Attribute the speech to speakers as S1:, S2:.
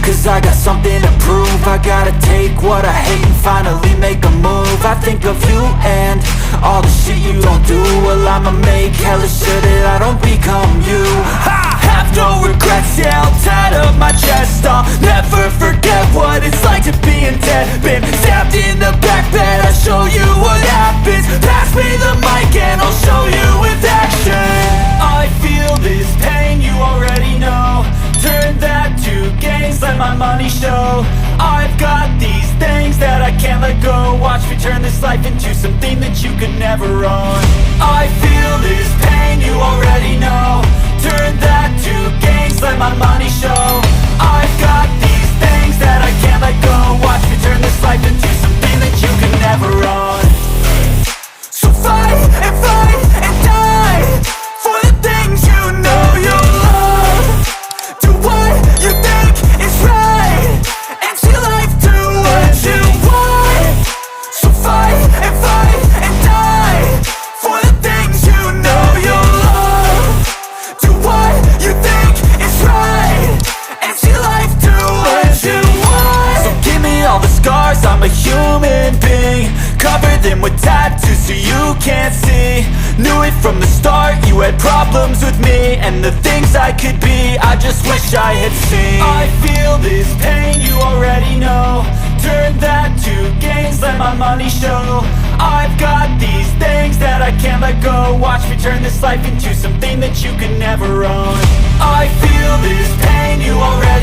S1: cause I got something to prove. I gotta take what I hate and finally make a move. I think of you and all the shit you don't do. Well, I'ma make hella sure that I don't become you. I have no regrets, yeah, I'll tie up my chest. I'll never forget what it's like to be in debt. Been stabbed in the back bed, I'll show you what happens. Pass me the mic and I'll show you with action. I feel this pain, you already know. Turn that to gains, let my money show. I've got these things that I can't let go. Watch me turn this life into something that you could never own. I feel this pain, you already know. Turn that to gains, let my money show. I've got these things that I can't let go. Watch me turn this life into something that you could never own. So fight and die for the things you know you love. Do what you think is right and see life do what you want. So fight and die for the things you know you love. Do what you think is right and see life do what you want. So give me all the scars, I'm a human being. Cover them with tattoos so you can't see. Knew it from the start, you had problems with me and the things I could be, I just wish I had seen. I feel this pain, you already know. Turn that to gains, let my money show. I've got these things that I can't let go. Watch me turn this life into something that you could never own. I feel this pain, you already